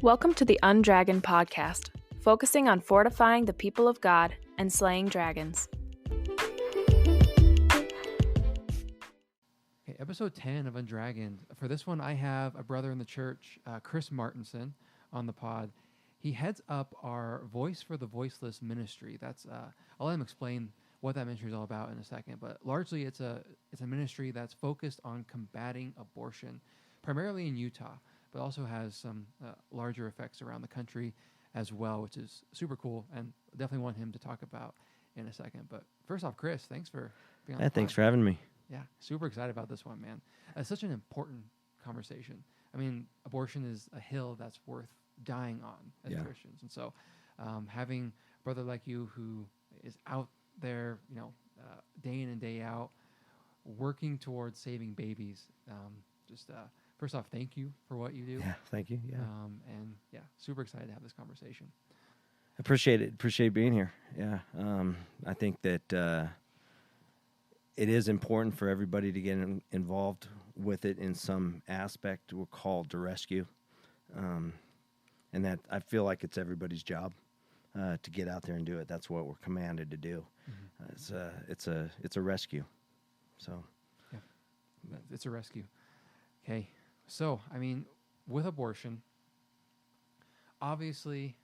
Welcome to the Undragoned podcast, focusing on fortifying the people of God and slaying dragons. Okay, episode 10 of Undragoned. For this one, I have a brother in the church, Kris Martenson, on the pod. He heads up our Voice for the Voiceless ministry. I'll let him explain what that ministry is all about in a second, but largely it's a ministry that's focused on combating abortion, primarily in Utah, but also has some larger effects around the country as well, which is super cool, and definitely want him to talk about in a second. But first off, Kris, thanks for being on the pod. Thanks for having me. Yeah, super excited about this one, man. It's such an important conversation. I mean, abortion is a hill that's worth dying on as Christians. And so having a brother like you who is out there, day in and day out, working towards saving babies, first off, thank you for what you do. Yeah, thank you. Yeah. Super excited to have this conversation. Appreciate it. Appreciate being here. Yeah. I think that it is important for everybody to get involved with it in some aspect. We're called to rescue. And that I feel like it's everybody's job to get out there and do it. That's what we're commanded to do. Mm-hmm. It's a rescue. So, yeah, it's a rescue. Okay. So, I mean, with abortion, obviously,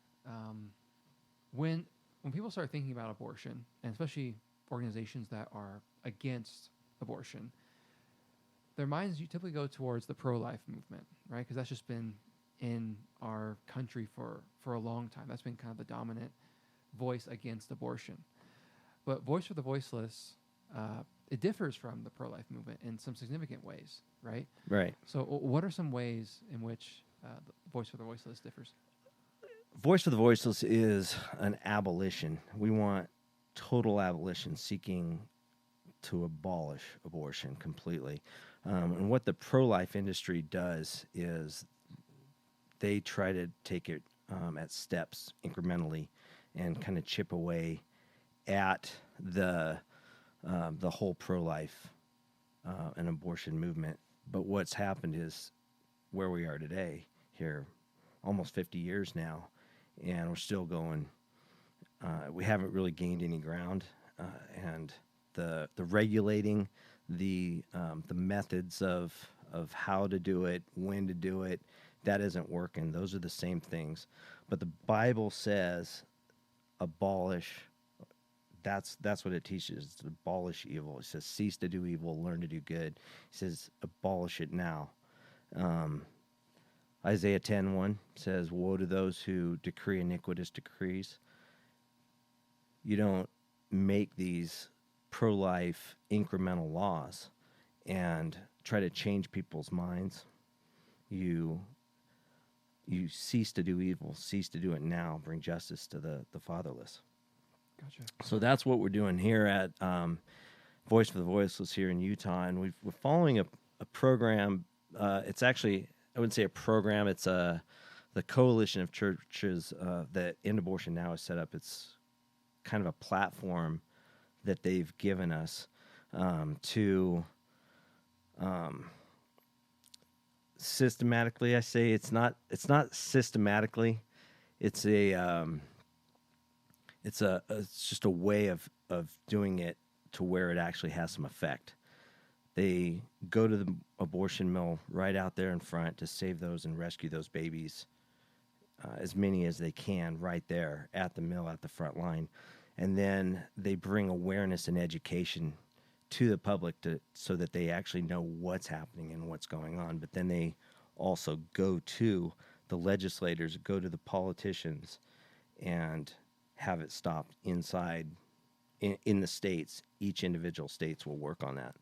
when people start thinking about abortion, and especially organizations that are against abortion, their minds typically go towards the pro-life movement, right? Because that's just been in our country for a long time. That's been kind of the dominant voice against abortion. But Voice for the Voiceless, it differs from the pro-life movement in some significant ways, right? Right. So what are some ways in which the Voice for the Voiceless differs? Voice for the Voiceless is an abolition. We want total abolition, seeking to abolish abortion completely. And what the pro-life industry does is they try to take it at steps incrementally and kind of chip away at the whole pro-life and abortion movement. But what's happened is where we are today, here, almost 50 years now, and we're still going. We haven't really gained any ground, and the regulating, the methods of how to do it, when to do it, that isn't working. Those are the same things. But the Bible says abolish. That's what it teaches, to abolish evil. It says cease to do evil, learn to do good. It says abolish it now. Isaiah 10:1 says, woe to those who decree iniquitous decrees. You don't make these pro-life incremental laws and try to change people's minds. You cease to do evil, cease to do it now, bring justice to the fatherless. Gotcha. So that's what we're doing here at Voice for the Voiceless here in Utah, and we're following a program. It's actually, I wouldn't say a program, it's the coalition of churches that End Abortion Now has set up. It's kind of a platform that they've given us to systematically, I say it's not systematically, it's just a way of doing it to where it actually has some effect. They go to the abortion mill right out there in front to save those and rescue those babies, as many as they can right there at the mill, at the front line. And then they bring awareness and education to the public so that they actually know what's happening and what's going on. But then they also go to the legislators, go to the politicians, and have it stopped inside in the states. Each individual states will work on that.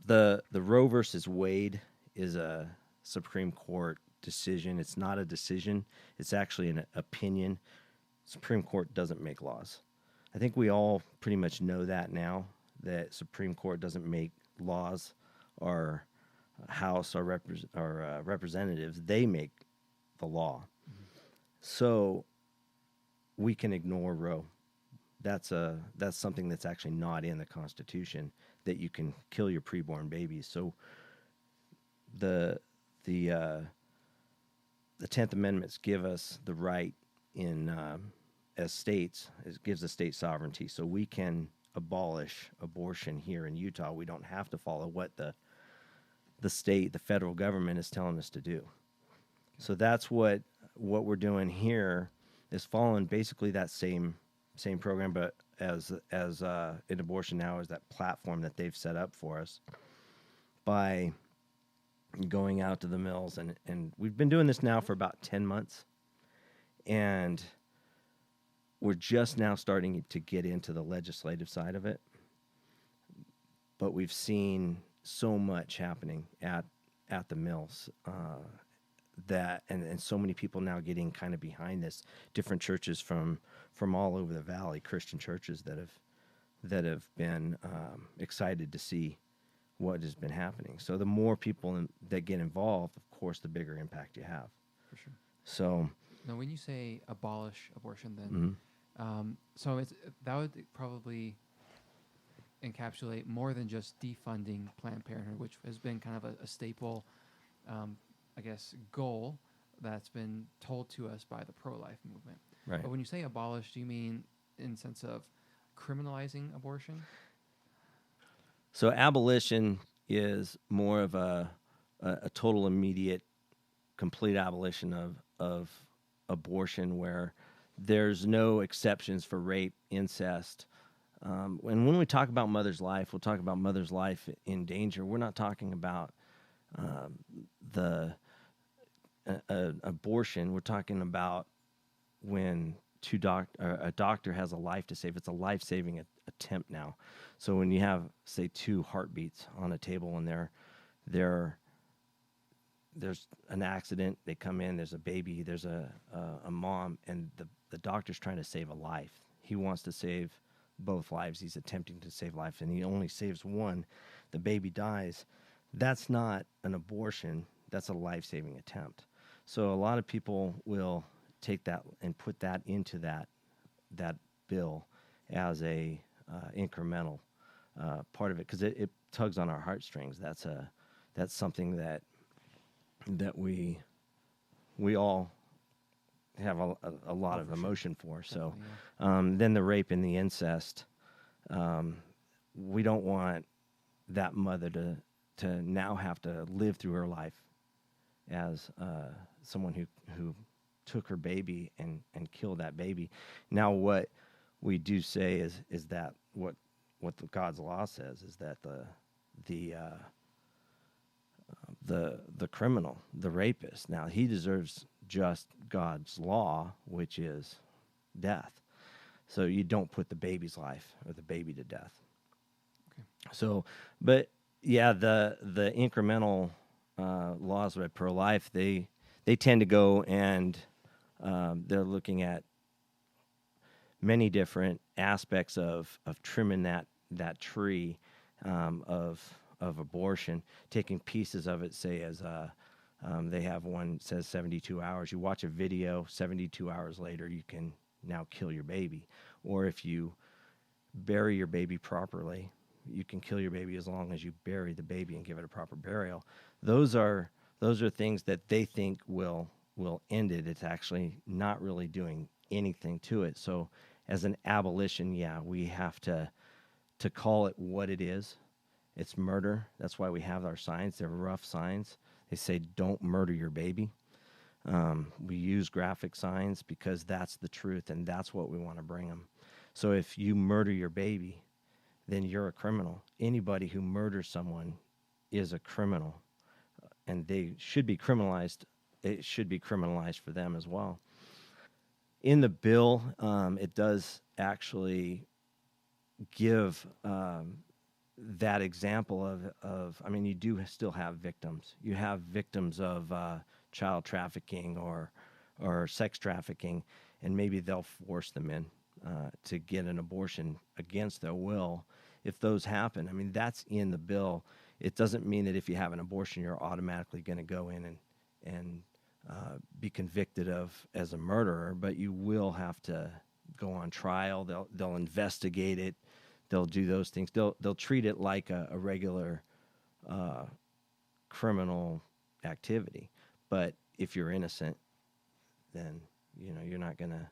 The Roe versus Wade is a Supreme Court decision. It's not a decision. It's actually an opinion. Supreme Court doesn't make laws. I think we all pretty much know that now, that Supreme Court doesn't make laws. Our House, our representatives, they make the law. Mm-hmm. So we can ignore Roe. That's something that's actually not in the Constitution, that you can kill your preborn babies. So the the 10th Amendments give us the right in as states. It gives the state sovereignty, so we can abolish abortion here in Utah. We don't have to follow what the state, the federal government is telling us to do. So that's what we're doing here is following basically that same program, but as in Abortion Now is that platform that they've set up for us by going out to the mills, and we've been doing this now for about 10 months, and we're just now starting to get into the legislative side of it, but we've seen so much happening at the mills that and so many people now getting kind of behind this, different churches from all over the valley, Christian churches that have been excited to see what has been happening. So the more people that get involved, of course, the bigger impact you have. For sure. So now, when you say abolish abortion, then so that would probably encapsulate more than just defunding Planned Parenthood, which has been kind of a staple, I guess, goal that's been told to us by the pro-life movement. Right. But when you say abolish, do you mean in the sense of criminalizing abortion? So abolition is more of a total, immediate, complete abolition of abortion, where there's no exceptions for rape, incest. And when we talk about mother's life, we'll talk about mother's life in danger. We're not talking about the abortion. We're talking about when a doctor has a life to save. It's a life-saving attempt now. So when you have, say, 2 heartbeats on a table and there's an accident, they come in, there's a baby, there's a mom, and the doctor's trying to save a life. He wants to save both lives. He's attempting to save life, and he only saves one. The baby dies. That's not an abortion. That's a life-saving attempt. So a lot of people will take that and put that into that bill as a incremental part of it, because it tugs on our heartstrings. That's something that we all have a lot of emotion for. So then the rape and the incest, we don't want that mother to now have to live through her life as someone who took her baby and killed that baby. Now what we do say is that what the God's law says is that the criminal, the rapist, now he deserves just God's law, which is death. So you don't put the baby's life or the baby to death. Okay. So, but yeah, the incremental laws by pro-life, they tend to go and they're looking at many different aspects of trimming that tree of abortion, taking pieces of it, say as they have one that says 72 hours. You watch a video, 72 hours later, you can now kill your baby. Or if you bury your baby properly, you can kill your baby as long as you bury the baby and give it a proper burial. Those are things that they think will end it. It's actually not really doing anything to it. So as an abolition, yeah, we have to call it what it is. It's murder. That's why we have our signs. They're rough signs. They say, don't murder your baby. We use graphic signs because that's the truth, and that's what we want to bring them. So if you murder your baby, then you're a criminal. Anybody who murders someone is a criminal, and they should be criminalized. It should be criminalized for them as well. In the bill, it does actually give that example of, I mean, you do still have victims. You have victims of child trafficking or sex trafficking, and maybe they'll force them in to get an abortion against their will. If those happen, I mean, that's in the bill. It doesn't mean that if you have an abortion, you're automatically going to go in and be convicted of as a murderer, but you will have to go on trial. They'll investigate it. They'll do those things. They'll treat it like a regular criminal activity. But if you're innocent, then you're not gonna.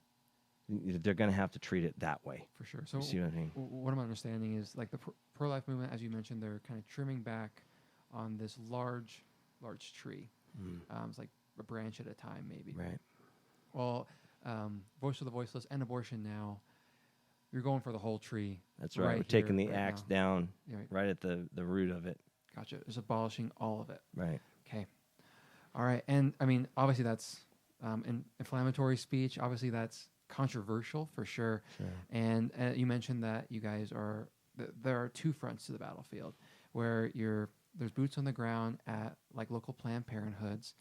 They're gonna have to treat it that way. For sure. So You see what I mean? what I'm understanding is like the pro-life movement, as you mentioned, they're kind of trimming back on this large tree. It's like a branch at a time, maybe. Right. Well, Voice for the Voiceless and Abortion Now, you're going for the whole tree. That's right. We're here, taking the right axe now. down Yeah, right. right at the root of it. Gotcha. It's abolishing all of it. Right. Okay. All right. And I mean, obviously that's inflammatory speech. Obviously that's controversial for sure. And you mentioned that you guys are, there are two fronts to the battlefield where there's boots on the ground at like local Planned Parenthoods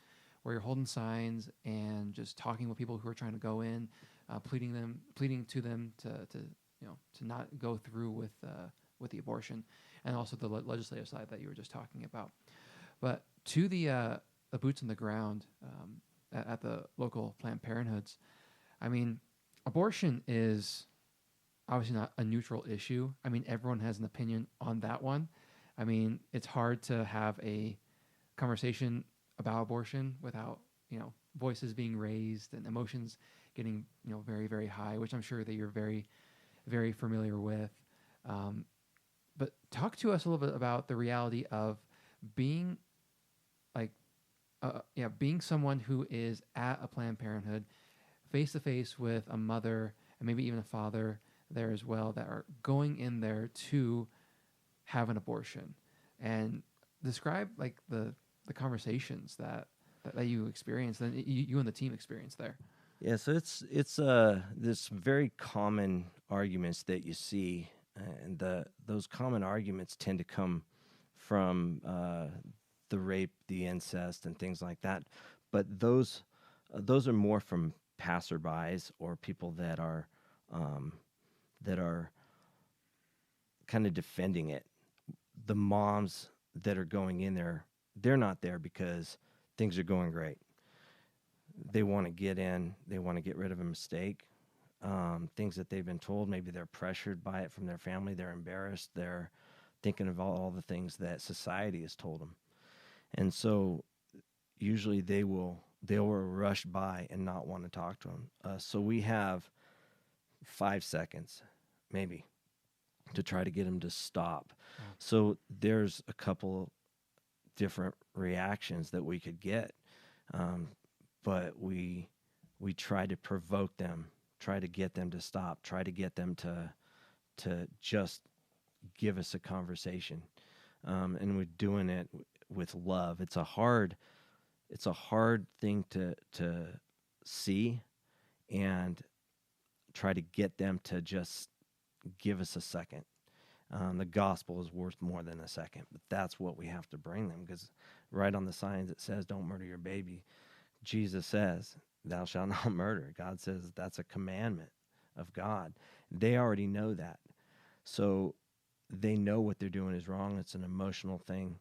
where you're holding signs and just talking with people who are trying to go in, pleading to them to not go through with the abortion, and also the legislative side that you were just talking about. But to the boots on the ground at the local Planned Parenthoods, I mean, abortion is obviously not a neutral issue. I mean, everyone has an opinion on that one. I mean, it's hard to have a conversation about abortion without, voices being raised and emotions getting, very, very high, which I'm sure that you're very, very familiar with. But talk to us a little bit about the reality of being being someone who is at a Planned Parenthood, face to face with a mother and maybe even a father there as well that are going in there to have an abortion, and describe like the conversations that you experienced and you and the team experienced there. Yeah, so it's there's some very common arguments that you see, and those common arguments tend to come from the rape, the incest, and things like that. But those are more from passerbys or people that are kind of defending it. The moms that are going in there, they're not there because things are going great. They want to get in. They want to get rid of a mistake. Things that they've been told, maybe they're pressured by it from their family. They're embarrassed. They're thinking of all the things that society has told them. And so usually they will rush by and not want to talk to them. So we have 5 seconds, maybe, to try to get them to stop. So there's a couple different reactions that we could get, but we try to provoke them, try to get them to stop, try to get them to just give us a conversation, and we're doing it with love. It's a hard thing to see and try to get them to just give us a second. The gospel is worth more than a second, but that's what we have to bring them, because right on the signs it says, don't murder your baby. Jesus says, thou shalt not murder. God says that's a commandment of God. They already know that. So they know what they're doing is wrong. It's an emotional thing.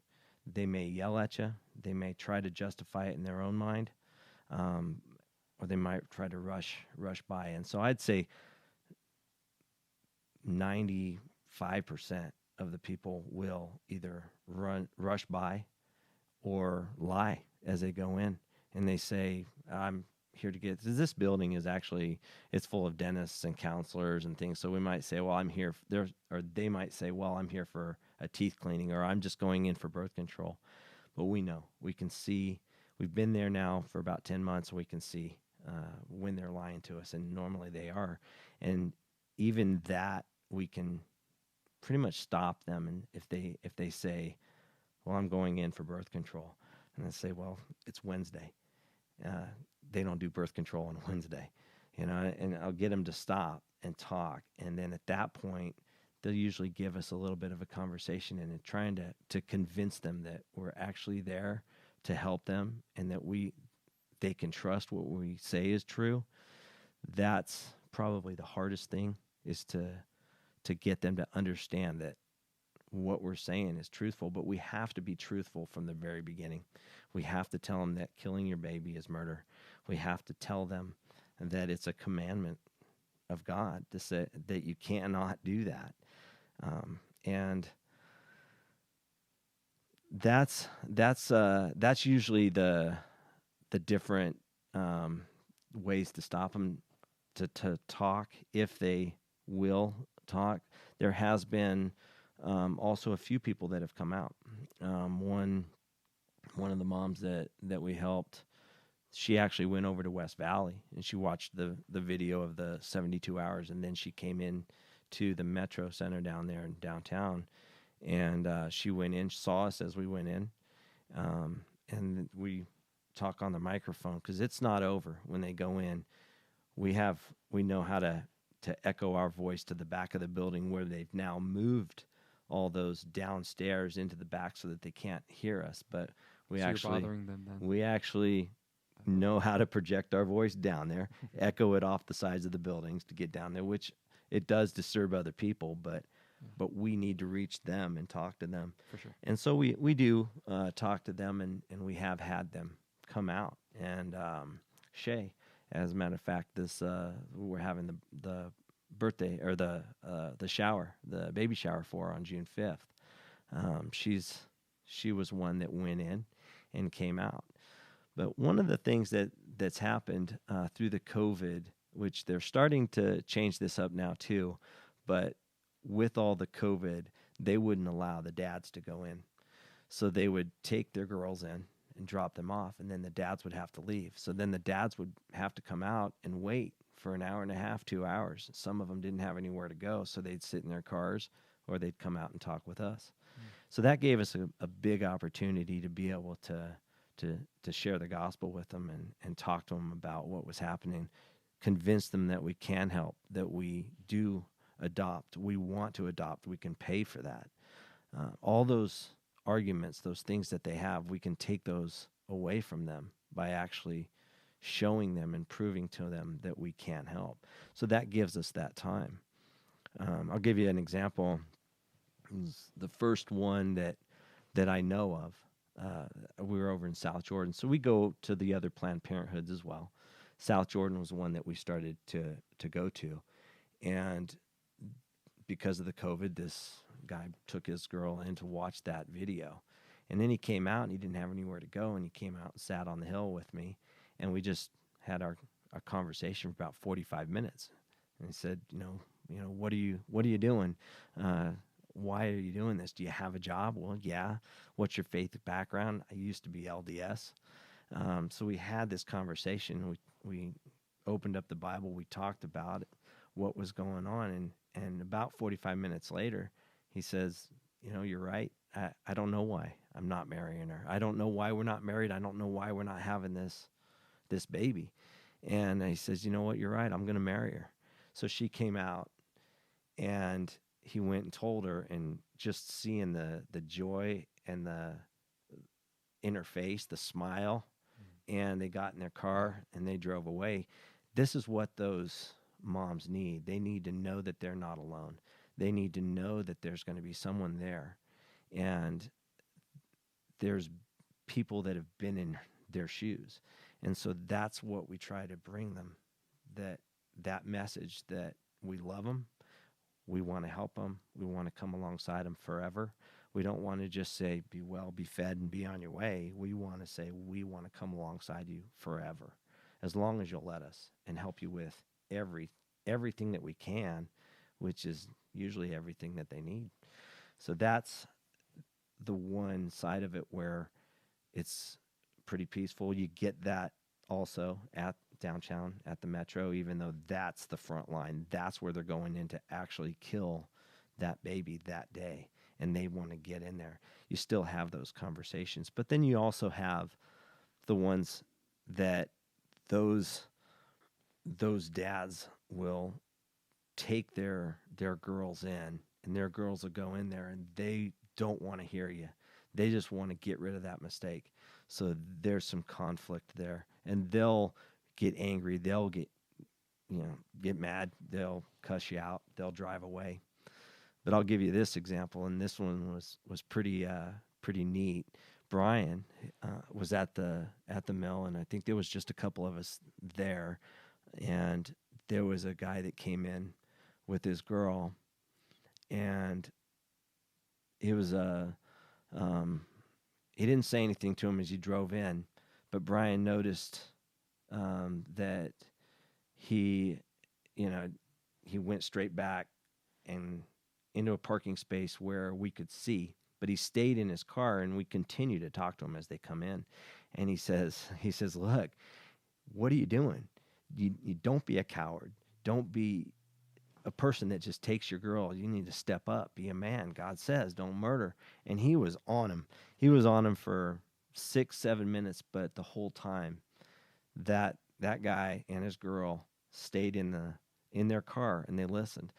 They may yell at you. They may try to justify it in their own mind, or they might try to rush by. And so I'd say 95% of the people will either rush by or lie as they go in, and they say, I'm here to get this building is actually, it's full of dentists and counselors and things. So we might say, well, I'm here there, or they might say, well, I'm here for a teeth cleaning, or I'm just going in for birth control. But we know, we can see, we've been there now for about 10 months. We can see when they're lying to us, and normally they are. And even that, we can pretty much stop them. And if they say, well, I'm going in for birth control, and I say, well, it's Wednesday. They don't do birth control on Wednesday, and I'll get them to stop and talk. And then at that point, they'll usually give us a little bit of a conversation, and trying to convince them that we're actually there to help them, and that they can trust what we say is true. That's probably the hardest thing, is to get them to understand that what we're saying is truthful. But we have to be truthful from the very beginning. We have to tell them that killing your baby is murder. We have to tell them that it's a commandment of God to say that you cannot do that. And that's usually the different ways to stop them to talk if they will talk. There has been also a few people that have come out. One of the moms that we helped, she actually went over to West Valley and she watched the video of the 72 hours, and then she came in to the Metro Center down there in downtown, and she went in, saw us as we went in, and we talk on the microphone because it's not over when they go in. We know how to echo our voice to the back of the building where they've now moved all those downstairs into the back so that they can't hear us. But we You're bothering them then. we actually know how to project our voice down there, echo it off the sides of the buildings to get down there, which it does disturb other people, but we need to reach them and talk to them. For sure. And so we do talk to them, and we have had them come out. And Shay, as a matter of fact, this we're having the birthday or the shower, the baby shower for her on June 5th. She was one that went in and came out. But one of the things that's happened through the COVID, which they're starting to change this up now too, but with all the COVID, they wouldn't allow the dads to go in. So they would take their girls in and drop them off, and then the dads would have to leave. So then the dads would have to come out and wait for an hour and a half, 2 hours. Some of them didn't have anywhere to go, so they'd sit in their cars or they'd come out and talk with us. So that gave us a big opportunity to be able to share the gospel with them and talk to them about what was happening, convince them that we can help, that we do adopt, we want to adopt, we can pay for that. All those arguments, those things that they have, we can take those away from them by actually showing them and proving to them that we can help. So that gives us that time. I'll give you an example. The first one that I know of, we were over in South Jordan. So we go to the other Planned Parenthoods as well. South Jordan was the one that we started to go to. And because of the COVID, this guy took his girl in to watch that video. And then he came out and he didn't have anywhere to go, and he came out and sat on the hill with me, and we just had our conversation for about 45 minutes. And he said, what are you doing? Why are you doing this? Do you have a job? Well, yeah. What's your faith background? I used to be LDS. So we had this conversation. We opened up the Bible. We talked about what was going on. And about 45 minutes later, he says, you're right. I don't know why I'm not marrying her. I don't know why we're not married. I don't know why we're not having this baby. And he says, you know what? You're right. I'm going to marry her. So she came out, and he went and told her, and just seeing the joy and the in her face, the smile, and they got in their car and they drove away. This is what those moms need. They need to know that they're not alone. They need to know that there's going to be someone there. And there's people that have been in their shoes. And so that's what we try to bring them, that message that we love them. We want to help them. We want to come alongside them forever. We don't want to just say, be well, be fed, and be on your way. We want to say, we want to come alongside you forever, as long as you'll let us, and help you with everything that we can, which is usually everything that they need. So that's the one side of it where it's pretty peaceful. You get that also at downtown at the Metro, even though that's the front line. That's where they're going in to actually kill that baby that day, and they want to get in there. You still have those conversations, but then you also have the ones that those dads will take their girls in, and their girls will go in there and they don't want to hear you. They just want to get rid of that mistake. So there's some conflict there, and they'll get angry. They'll get mad. They'll cuss you out. They'll drive away. But I'll give you this example, and this one was pretty neat. Brian was at the mill, and I think there was just a couple of us there, and there was a guy that came in with his girl, and it was he didn't say anything to him as he drove in, but Brian noticed that he, he went straight back and into a parking space where we could see, but he stayed in his car, and we continue to talk to him as they come in. And he says, look, what are you doing? You don't be a coward. Don't be a person that just takes your girl. You need to step up, be a man. God says, don't murder. And he was on him. He was on him for 6-7 minutes, but the whole time that guy and his girl stayed in their car, and they listened.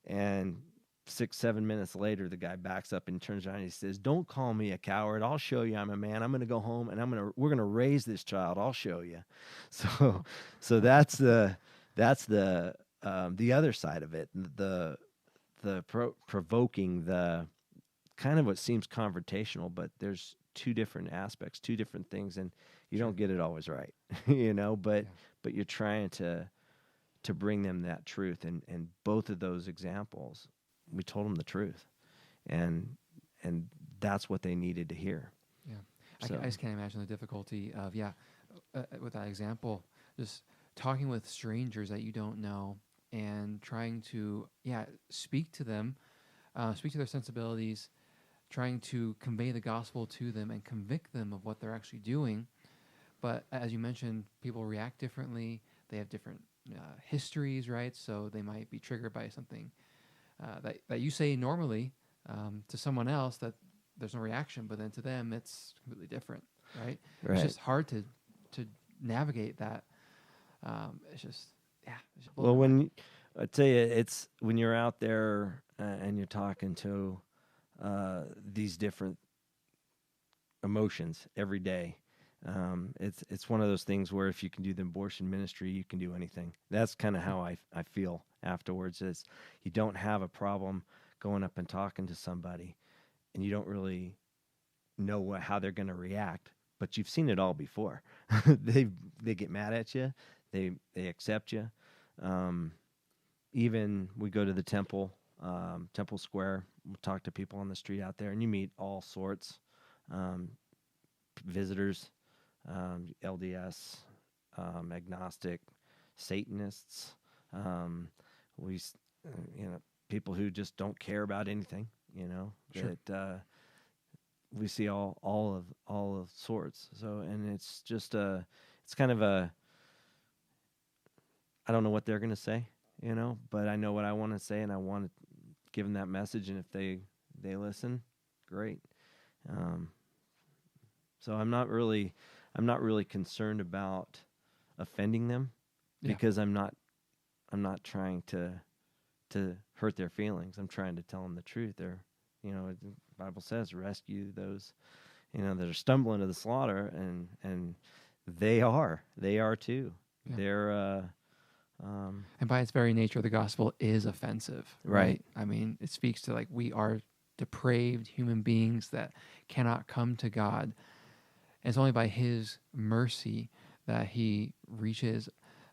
And 6-7 minutes later, the guy backs up and turns around and he says, "Don't call me a coward. I'll show you I'm a man. I'm going to go home and we're going to raise this child. I'll show you." So that's the other side of it. The provoking, the kind of what seems confrontational, but there's two different aspects, two different things, and you don't get it always right, but you're trying to bring them that truth. And both of those examples, we told them the truth, and that's what they needed to hear. Yeah. So. I just can't imagine the difficulty of, with that example, just talking with strangers that you don't know and trying to, speak to them, speak to their sensibilities, trying to convey the gospel to them and convict them of what they're actually doing. But as you mentioned, people react differently. They have different histories, right? So they might be triggered by something that you say normally to someone else, that there's no reaction, but then to them it's completely different, right? It's just hard to navigate that. It's just, well, when I tell you, it's when you're out there and you're talking to these different emotions every day. It's one of those things where if you can do the abortion ministry, you can do anything. That's kind of how I feel afterwards. Is you don't have a problem going up and talking to somebody, and you don't really know how they're going to react, but you've seen it all before. They get mad at you, they accept you. Even we go to the temple square, we'll talk to people on the street out there, and you meet all sorts, visitors, LDS, agnostic, Satanists, people who just don't care about anything, Sure. that we see all of sorts. So, and it's just it's kind of I don't know what they're going to say, but I know what I want to say, and I want to give them that message. And if they listen, great. So I'm not really concerned about offending them, because I'm not trying to hurt their feelings. I'm trying to tell them the truth. They're, the Bible says, rescue those, that are stumbling to the slaughter, and they are too. Yeah. They're and by its very nature, the gospel is offensive, right? I mean, it speaks to, like, we are depraved human beings that cannot come to God. And it's only by His mercy that He reaches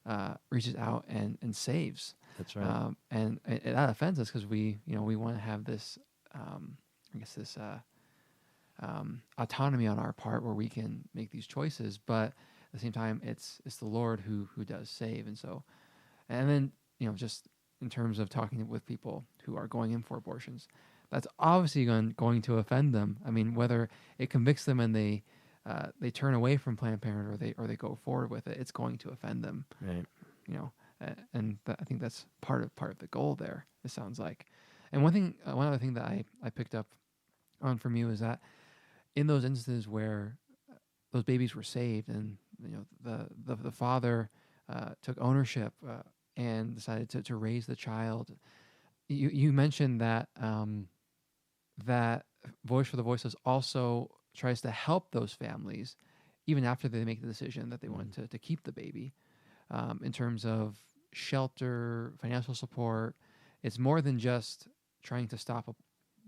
out and saves. That's right. And that offends us because we want to have this, autonomy on our part where we can make these choices, but at the same time, it's the Lord who does save. And so, and then, just in terms of talking with people who are going in for abortions, that's obviously going to offend them. I mean, whether it convicts them and they turn away from Planned Parenthood or they go forward with it, it's going to offend them. Right. And I think that's part of the goal there, it sounds like. And one other thing that I picked up on from you is that in those instances where those babies were saved, and the father took ownership and decided to raise the child, you mentioned that that Voice for the Voiceless also tries to help those families even after they make the decision that they want to keep the baby, in terms of shelter, financial support. It's more than just trying to stop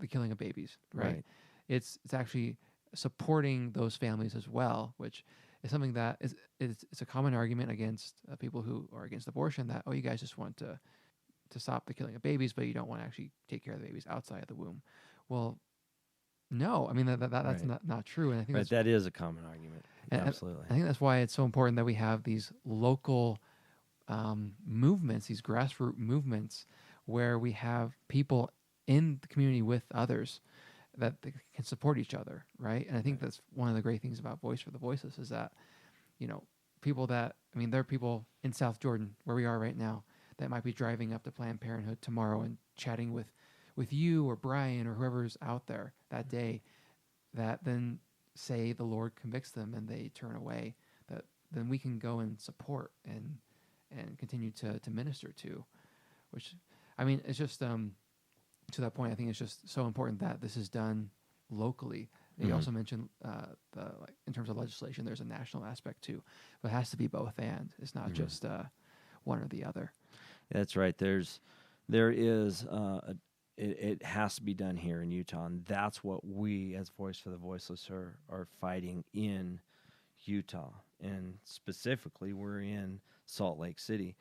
the killing of babies, right? It's actually supporting those families as well, which is something that it's a common argument against people who are against abortion, that, you guys just want to stop the killing of babies, but you don't want to actually take care of the babies outside of the womb. Well, no, I mean that's not true, and I think that is a common argument. And Absolutely. I think that's why it's so important that we have these local movements, these grassroots movements, where we have people in the community with others that they can support each other, right? And I think that's one of the great things about Voice for the Voiceless is that, people that, there are people in South Jordan, where we are right now, that might be driving up to Planned Parenthood tomorrow and chatting with you or Brian or whoever's out there that day, that then say the Lord convicts them and they turn away, that then we can go and support and continue to minister to, which, it's just, to that point, I think it's just so important that this is done locally. You also mentioned in terms of legislation, there's a national aspect too, but it has to be both and. It's not just one or the other. That's right. There is it has to be done here in Utah, and that's what we as Voice for the Voiceless are fighting in Utah, and specifically we're in Salt Lake City,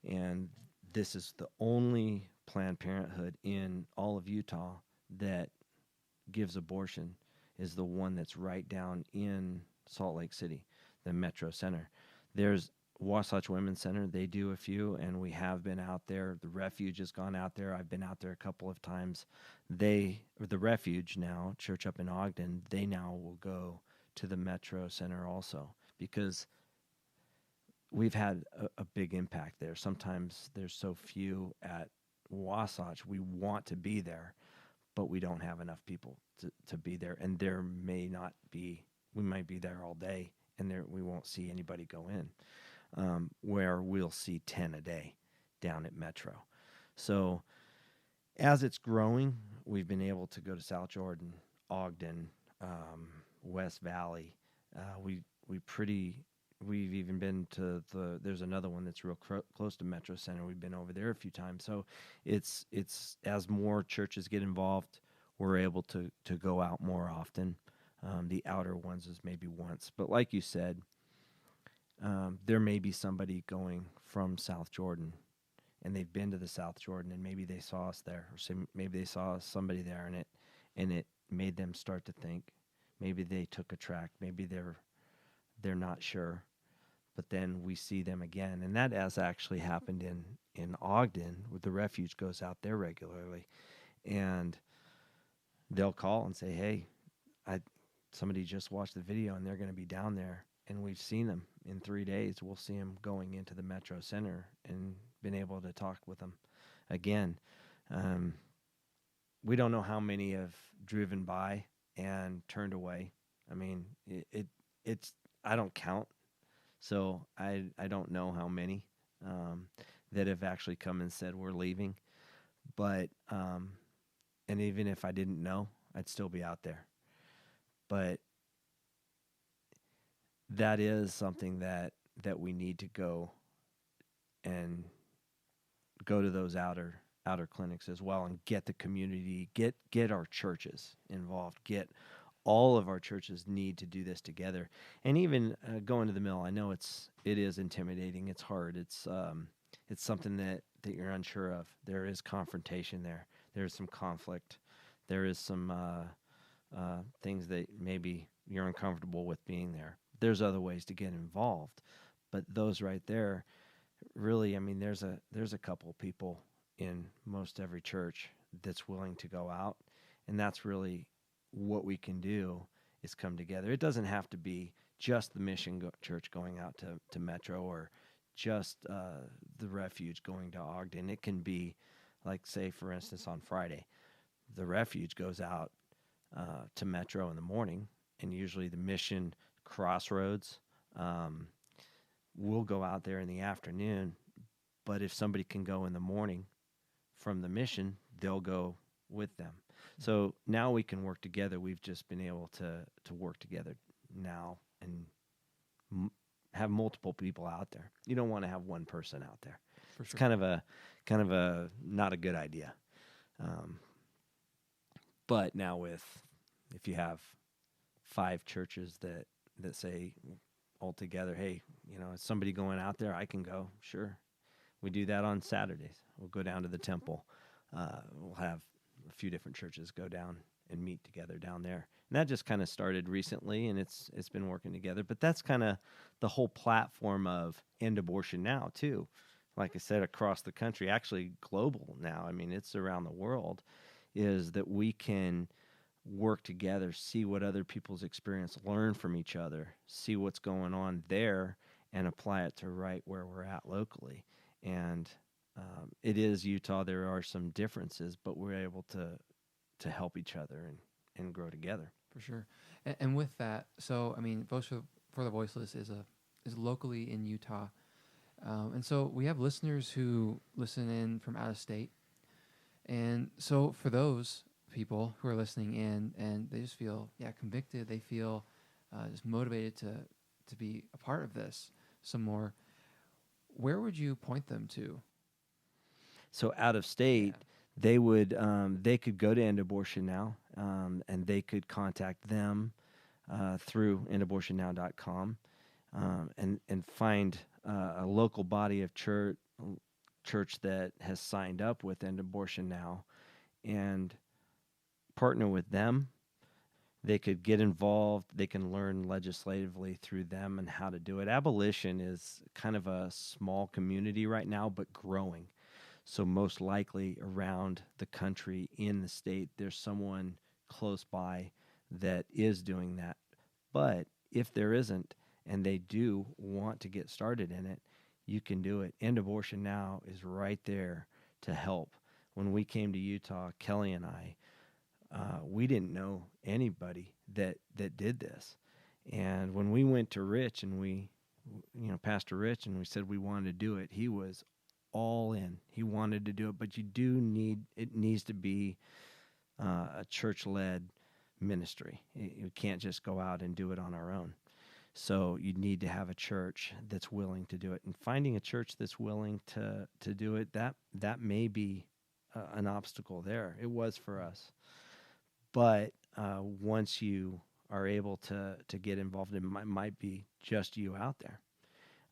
and this is the only Planned Parenthood in all of Utah that gives abortion, is the one that's right down in Salt Lake City, the Metro Center. There's Wasatch Women's Center, they do a few, and we have been out there. The Refuge has gone out there. I've been out there a couple of times. The Refuge now, church up in Ogden, they now will go to the Metro Center also, because we've had a big impact there. Sometimes there's so few at Wasatch. We want to be there, but we don't have enough people to be there. And there may not be, we might be there all day, and we won't see anybody go in, where we'll see 10 a day down at Metro. So as it's growing, we've been able to go to South Jordan, Ogden, West Valley. We've even been to there's another one that's real close to Metro Center. We've been over there a few times. So it's as more churches get involved, we're able to go out more often. The outer ones is maybe once. But like you said, there may be somebody going from South Jordan, and they've been to the South Jordan, and maybe they saw us there, or maybe they saw somebody there, and it made them start to think. Maybe they took a tract. Maybe they're not sure, but then we see them again, and that has actually happened in Ogden, where the Refuge goes out there regularly, and they'll call and say, "Hey, somebody just watched the video, and they're going to be down there." And we've seen them in 3 days. We'll see them going into the Metro Center and been able to talk with them again. We don't know how many have driven by and turned away. It's I don't count, so I don't know how many that have actually come and said we're leaving. But and even if I didn't know, I'd still be out there. But that is something that we need to go to those outer clinics as well, and get the community, get our churches involved, get all of our churches need to do this together. And even going to the mill, I know it is intimidating. It's hard. It's something that you're unsure of. There is confrontation there. There's some conflict. There is some things that maybe you're uncomfortable with being there. There's other ways to get involved, but those right there, really, there's a couple people in most every church that's willing to go out, and that's really what we can do, is come together. It doesn't have to be just the Mission Church going out to Metro, or just the Refuge going to Ogden. It can be, like, say, for instance, on Friday, the Refuge goes out to Metro in the morning, and usually the Mission Crossroads we'll go out there in the afternoon. But if somebody can go in the morning from the Mission, they'll go with them. So now we can work together. We've just been able to work together now and have multiple people out there. You don't want to have one person out there. For sure. It's kind of a not a good idea. But now if you have 5 churches that say all together, hey, is somebody going out there? I can go. Sure. We do that on Saturdays. We'll go down to the temple. We'll have a few different churches go down and meet together down there And that just kind of started recently, and it's been working together. But that's kind of the whole platform of End Abortion Now, too. Like I said, across the country, actually global now. I mean, it's around the world, is that we can work together, see what other people's experience, learn from each other, see what's going on there, and apply it to right where we're at locally. And it is Utah. There are some differences, but we're able to help each other and grow together. For sure. And with that, so I mean, Voice for the Voiceless is locally in Utah, and so we have listeners who listen in from out of state, and so for those people who are listening in and they just feel convicted, they feel just motivated to be a part of this some more, where would you point them to? So out of state, they would they could go to End Abortion Now, and they could contact them through endabortionnow.com, and find a local body of church that has signed up with End Abortion Now, and partner with them. They could get involved. They can learn legislatively through them and how to do it. Abolition is kind of a small community right now, but growing. So most likely around the country, in the state, there's someone close by that is doing that. But if there isn't, and they do want to get started in it, you can do it. End Abortion Now is right there to help. When we came to Utah, Kelly and I, we didn't know anybody that did this. And when we went to Rich and Pastor Rich, and we said we wanted to do it, he was all in. He wanted to do it, but it needs to be a church-led ministry. You can't just go out and do it on our own. So you need to have a church that's willing to do it. And finding a church that's willing to do it, that may be an obstacle there. It was for us. But once you are able to get involved, it might be just you out there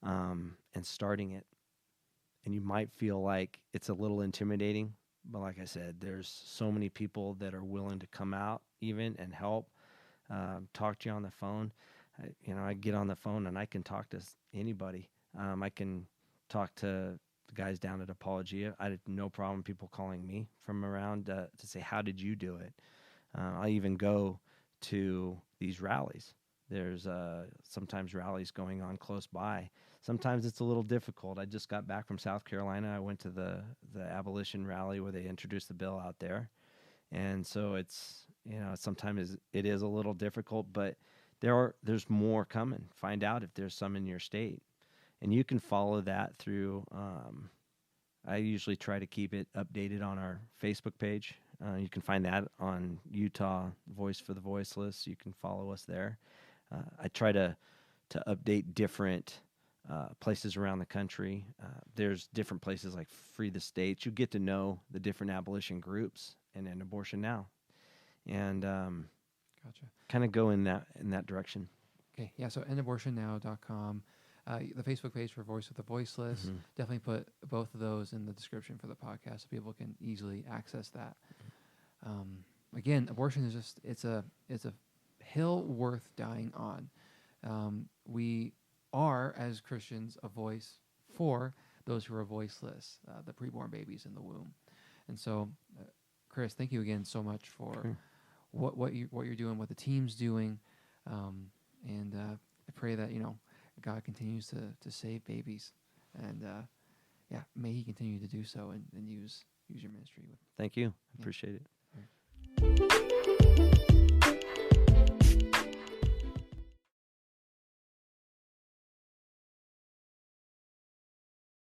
and starting it. And you might feel like it's a little intimidating. But like I said, there's so many people that are willing to come out even and help, talk to you on the phone. I get on the phone and I can talk to anybody. I can talk to the guys down at Apologia. I had no problem people calling me from around to say, how did you do it? I even go to these rallies. There's sometimes rallies going on close by. Sometimes it's a little difficult. I just got back from South Carolina. I went to the abolition rally where they introduced the bill out there. And so it's, sometimes it is a little difficult, but there's more coming. Find out if there's some in your state. And you can follow that through, I usually try to keep it updated on our Facebook page. You can find that on Utah Voice for the Voiceless. You can follow us there. I try to update different places around the country. There's different places like Free the States. You get to know the different abolition groups and End Abortion Now, and Gotcha. kind of go in that direction. Okay, yeah. So endabortionnow.com, the Facebook page for Voice of the Voiceless. Mm-hmm. Definitely put both of those in the description for the podcast so people can easily access that. Again, abortion is it's a hill worth dying on. We are, as Christians, a voice for those who are voiceless, the preborn babies in the womb. And so, Kris, thank you again so much for what you're doing, what the team's doing, and I pray that God continues to save babies, and may He continue to do so and use your ministry. Thank you. I appreciate it.